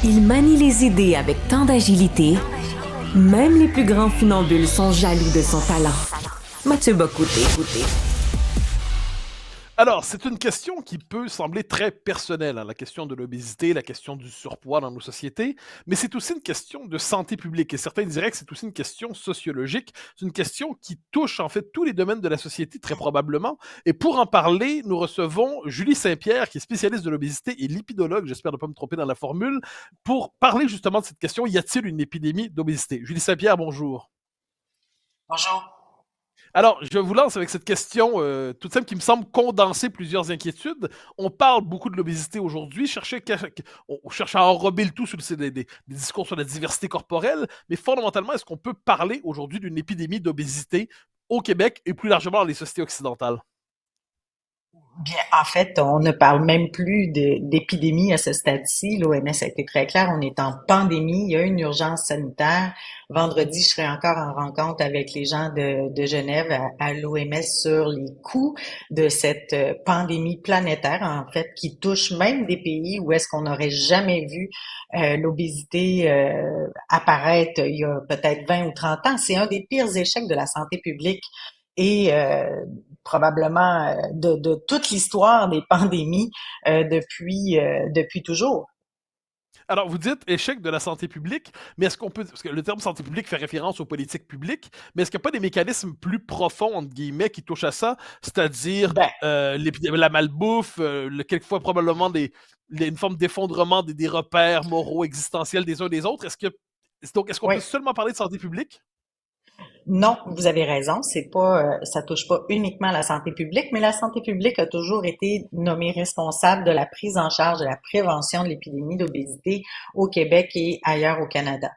Il manie les idées avec tant d'agilité, même les plus grands funambules sont jaloux de son talent. Mathieu Bocoté. Alors, c'est une question qui peut sembler très personnelle, hein, la question de l'obésité, la question du surpoids dans nos sociétés, mais c'est aussi une question de santé publique. Et certains diraient que c'est aussi une question sociologique. C'est une question qui touche en fait tous les domaines de la société, très probablement. Et pour en parler, nous recevons Julie Saint-Pierre, qui est spécialiste de l'obésité et lipidologue, j'espère ne pas me tromper dans la formule, pour parler justement de cette question, y a-t-il une épidémie d'obésité? Julie Saint-Pierre, bonjour. Bonjour. Alors, je vous lance avec cette question toute simple qui me semble condenser plusieurs inquiétudes. On parle beaucoup de l'obésité aujourd'hui, on cherche à enrober le tout sur des discours sur la diversité corporelle, mais fondamentalement, est-ce qu'on peut parler aujourd'hui d'une épidémie d'obésité au Québec et plus largement dans les sociétés occidentales? Bien, en fait, on ne parle même plus d'épidémie à ce stade-ci. L'OMS a été très clair, on est en pandémie, il y a une urgence sanitaire. Vendredi, je serai encore en rencontre avec les gens de Genève à l'OMS sur les coûts de cette pandémie planétaire, en fait, qui touche même des pays où est-ce qu'on n'aurait jamais vu l'obésité apparaître il y a peut-être 20 ou 30 ans. C'est un des pires échecs de la santé publique et probablement de toute l'histoire des pandémies depuis toujours. Alors, vous dites échec de la santé publique, mais est-ce qu'on peut, parce que le terme santé publique fait référence aux politiques publiques, mais est-ce qu'il n'y a pas des mécanismes plus profonds, entre guillemets, qui touchent à ça, c'est-à-dire Ben, la malbouffe, quelquefois probablement une forme d'effondrement des repères moraux existentiels des uns des autres? Donc, est-ce qu'on oui. peut seulement parler de santé publique? Non, vous avez raison, c'est pas, ça touche pas uniquement la santé publique, mais la santé publique a toujours été nommée responsable de la prise en charge de la prévention de l'épidémie d'obésité au Québec et ailleurs au Canada.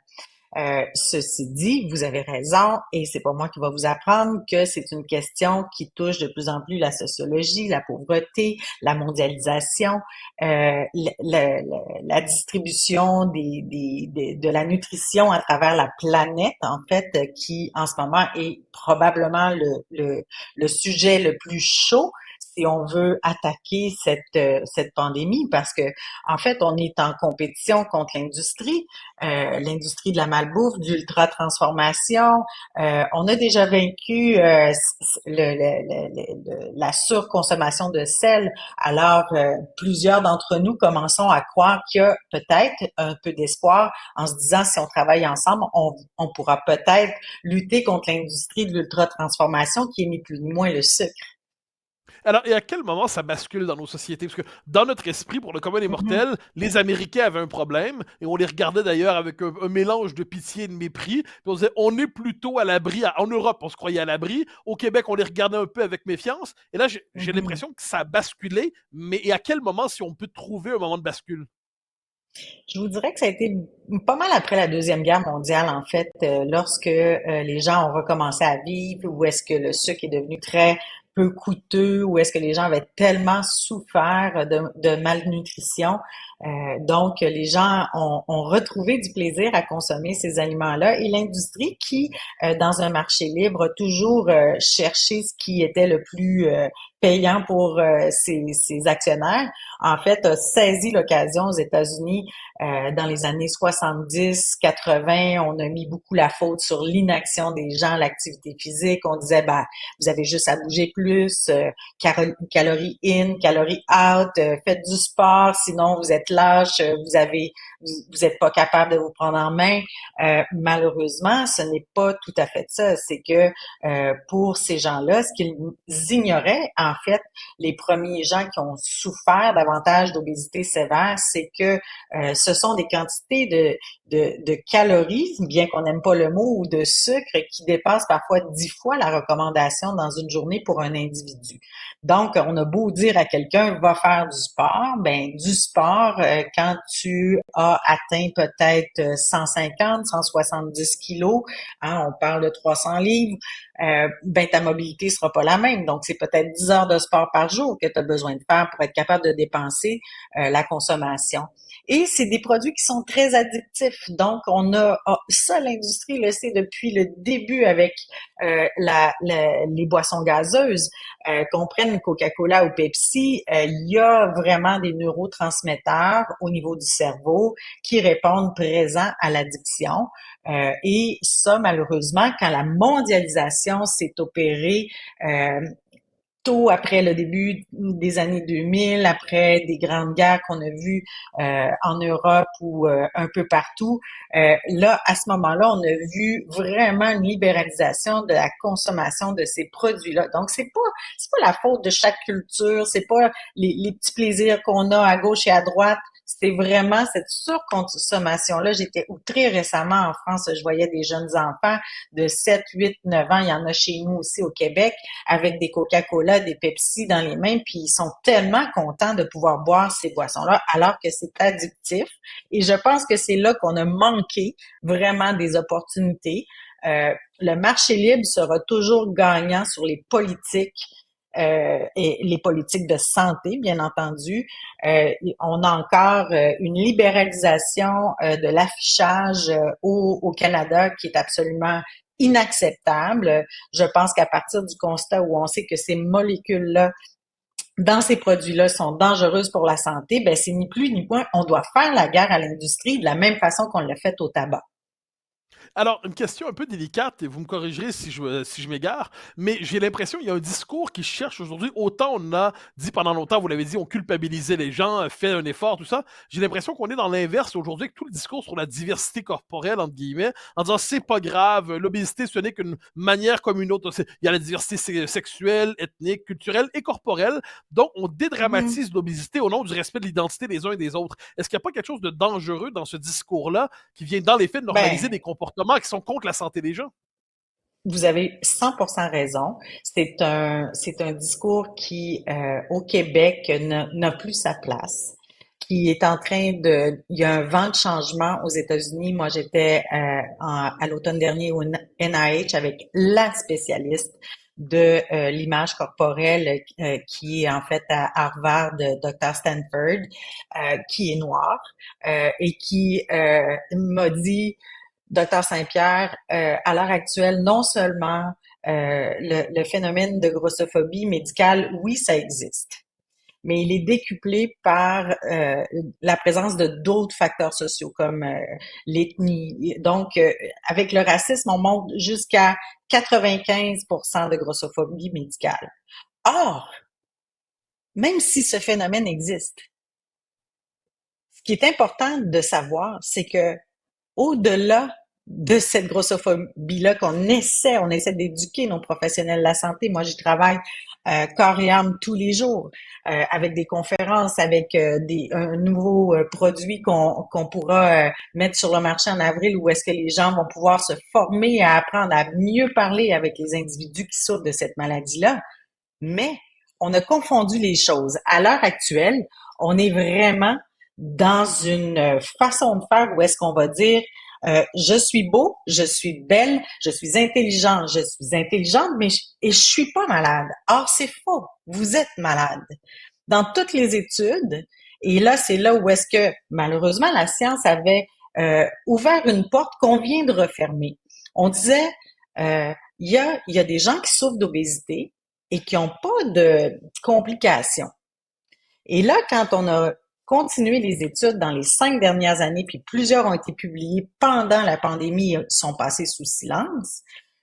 Ceci dit, vous avez raison, et c'est pas moi qui va vous apprendre que c'est une question qui touche de plus en plus la sociologie, la pauvreté, la mondialisation, la distribution de la nutrition à travers la planète, en fait, qui en ce moment est probablement le sujet le plus chaud si on veut attaquer cette pandémie, parce que en fait, on est en compétition contre l'industrie de la malbouffe, d'ultra-transformation. On a déjà vaincu la surconsommation de sel. Alors, plusieurs d'entre nous commençons à croire qu'il y a peut-être un peu d'espoir en se disant si on travaille ensemble, on pourra peut-être lutter contre l'industrie de l'ultra-transformation qui est ni plus ni moins le sucre. Alors, et à quel moment ça bascule dans nos sociétés? Parce que dans notre esprit, pour le commun des Mhm. mortels, les Américains avaient un problème, et on les regardait d'ailleurs avec un mélange de pitié et de mépris. Puis on disait, on est plutôt à l'abri. En Europe, on se croyait à l'abri. Au Québec, on les regardait un peu avec méfiance. Et là, j'ai Mhm. l'impression que ça a basculé. Mais et à quel moment, si on peut trouver un moment de bascule? Je vous dirais que ça a été pas mal après la Deuxième Guerre mondiale, en fait, lorsque les gens ont recommencé à vivre, où est-ce que le sucre est devenu très peu coûteux, où est-ce que les gens avaient tellement souffert de malnutrition. Donc, les gens ont retrouvé du plaisir à consommer ces aliments-là. Et l'industrie qui, dans un marché libre, a toujours cherché ce qui était le plus payant pour ses actionnaires, en fait, a saisi l'occasion aux États-Unis dans les années 70, 80, on a mis beaucoup la faute sur l'inaction des gens, l'activité physique. On disait, ben, vous avez juste à bouger plus, calories in, calories out, faites du sport, sinon vous êtes lâche, vous êtes pas capable de vous prendre en main. Malheureusement, ce n'est pas tout à fait ça. C'est que pour ces gens-là, ce qu'ils ignoraient, en fait, les premiers gens qui ont souffert davantage d'obésité sévère, c'est que ce sont des quantités de calories, bien qu'on n'aime pas le mot, ou de sucre qui dépassent parfois 10 fois la recommandation dans une journée pour un individu. Donc, on a beau dire à quelqu'un, va faire du sport, ben du sport, quand tu as atteint peut-être 150, 170 kilos, hein, on parle de 300 livres, ben ta mobilité sera pas la même. Donc, c'est peut-être 10 heures de sport par jour que tu as besoin de faire pour être capable de dépenser la consommation. Et c'est des produits qui sont très addictifs. Donc, ça, l'industrie le sait depuis le début avec les boissons gazeuses. Qu'on prenne Coca-Cola ou Pepsi, il y a vraiment des neurotransmetteurs au niveau du cerveau qui répondent présents à l'addiction. Et ça, malheureusement, quand la mondialisation s'est opérée, tôt après le début des années 2000, après des grandes guerres qu'on a vues en Europe ou un peu partout, là, à ce moment-là, on a vu vraiment une libéralisation de la consommation de ces produits-là. Donc, c'est pas la faute de chaque culture, c'est pas les petits plaisirs qu'on a à gauche et à droite. C'est vraiment cette surconsommation-là. J'étais outrée récemment en France, je voyais des jeunes enfants de 7, 8, 9 ans, il y en a chez nous aussi au Québec, avec des Coca-Cola, des Pepsi dans les mains, puis ils sont tellement contents de pouvoir boire ces boissons-là, alors que c'est addictif. Et je pense que c'est là qu'on a manqué vraiment des opportunités. Le marché libre sera toujours gagnant sur les politiques et les politiques de santé, bien entendu. On a encore une libéralisation de l'affichage au Canada qui est absolument inacceptable. Je pense qu'à partir du constat où on sait que ces molécules-là dans ces produits-là sont dangereuses pour la santé, ben c'est ni plus ni moins, on doit faire la guerre à l'industrie de la même façon qu'on l'a fait au tabac. Alors, une question un peu délicate, et vous me corrigerez si je m'égare, mais j'ai l'impression qu'il y a un discours qui cherche aujourd'hui, autant on a dit pendant longtemps, vous l'avez dit, on culpabilisait les gens, fait un effort, tout ça. J'ai l'impression qu'on est dans l'inverse aujourd'hui, avec tout le discours sur la diversité corporelle, entre guillemets, en disant c'est pas grave, l'obésité ce n'est qu'une manière comme une autre. Il y a la diversité sexuelle, ethnique, culturelle et corporelle. Donc, on Mhm. dédramatise l'obésité au nom du respect de l'identité des uns et des autres. Est-ce qu'il n'y a pas quelque chose de dangereux dans ce discours-là qui vient dans les faits de normaliser des Ben, comportements qui sont contre la santé des gens? vous avez 100% raison. C'est un discours qui, au Québec, n'a plus sa place, qui est en train il y a un vent de changement aux États-Unis. Moi, j'étais à l'automne dernier au NIH avec la spécialiste de l'image corporelle qui est en fait à Harvard, Dr. Stanford, qui est noire et qui m'a dit Docteur Saint-Pierre, à l'heure actuelle, non seulement le phénomène de grossophobie médicale, oui, ça existe, mais il est décuplé par la présence de d'autres facteurs sociaux comme l'ethnie. Donc, avec le racisme, on monte jusqu'à 95% de grossophobie médicale. Or, même si ce phénomène existe, ce qui est important de savoir, c'est que au-delà de cette grossophobie-là on essaie d'éduquer nos professionnels de la santé. Moi, j'y travaille corps et âme tous les jours avec des conférences, avec un nouveau produit qu'on pourra mettre sur le marché en avril où est-ce que les gens vont pouvoir se former à apprendre à mieux parler avec les individus qui souffrent de cette maladie-là. Mais on a confondu les choses. À l'heure actuelle, on est vraiment dans une façon de faire où est-ce qu'on va dire je suis beau, je suis belle, je suis intelligente, mais et je suis pas malade. Or, c'est faux. Vous êtes malade. Dans toutes les études, et là, c'est là où est-ce que, malheureusement, la science avait ouvert une porte qu'on vient de refermer. On disait, il y a des gens qui souffrent d'obésité et qui n'ont pas de complications. Et là, quand on a continué les études dans les 5 dernières années, puis plusieurs ont été publiées pendant la pandémie, sont passées sous silence,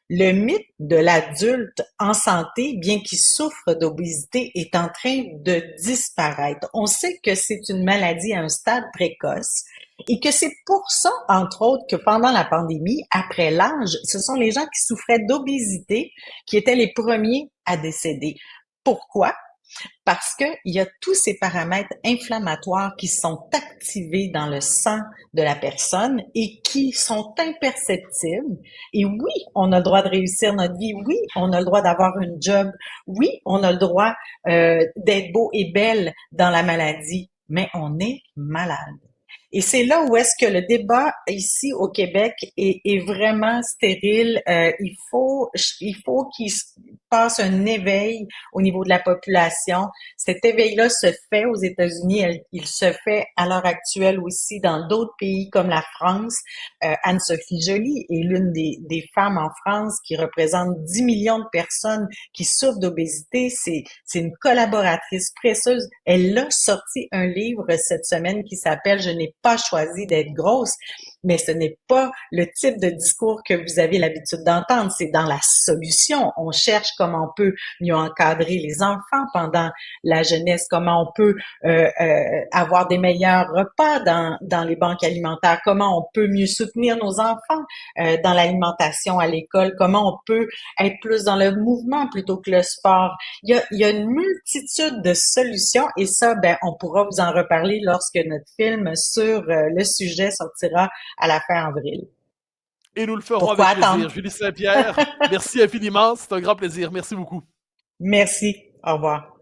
le mythe de l'adulte en santé, bien qu'il souffre d'obésité, est en train de disparaître. On sait que c'est une maladie à un stade précoce et que c'est pour ça, entre autres, que pendant la pandémie, après l'âge, ce sont les gens qui souffraient d'obésité qui étaient les premiers à décéder. Pourquoi? Parce qu'il y a tous ces paramètres inflammatoires qui sont activés dans le sang de la personne et qui sont imperceptibles. Et oui, on a le droit de réussir notre vie. Oui, on a le droit d'avoir une job. Oui, on a le droit d'être beau et belle dans la maladie. Mais on est malade. Et c'est là où est-ce que le débat ici au Québec est vraiment stérile. Il faut qu'il se passe un éveil au niveau de la population. Cet éveil-là se fait aux États-Unis, il se fait à l'heure actuelle aussi dans d'autres pays comme la France. Anne-Sophie Joly est l'une des femmes en France qui représente 10 millions de personnes qui souffrent d'obésité. C'est une collaboratrice précieuse. Elle a sorti un livre cette semaine qui s'appelle Je n'ai pas choisi d'être grosse, mais ce n'est pas le type de discours que vous avez l'habitude d'entendre. C'est dans la solution. On cherche comment on peut mieux encadrer les enfants pendant la jeunesse, comment on peut avoir des meilleurs repas dans les banques alimentaires, comment on peut mieux soutenir nos enfants dans l'alimentation à l'école, comment on peut être plus dans le mouvement plutôt que le sport. Il y a une multitude de solutions et ça, ben, on pourra vous en reparler lorsque notre film sur le sujet sortira à la fin avril. Et nous le ferons Pourquoi avec plaisir. attendre? Julie Saint-Pierre, merci infiniment. C'est un grand plaisir. Merci beaucoup. Merci. Au revoir.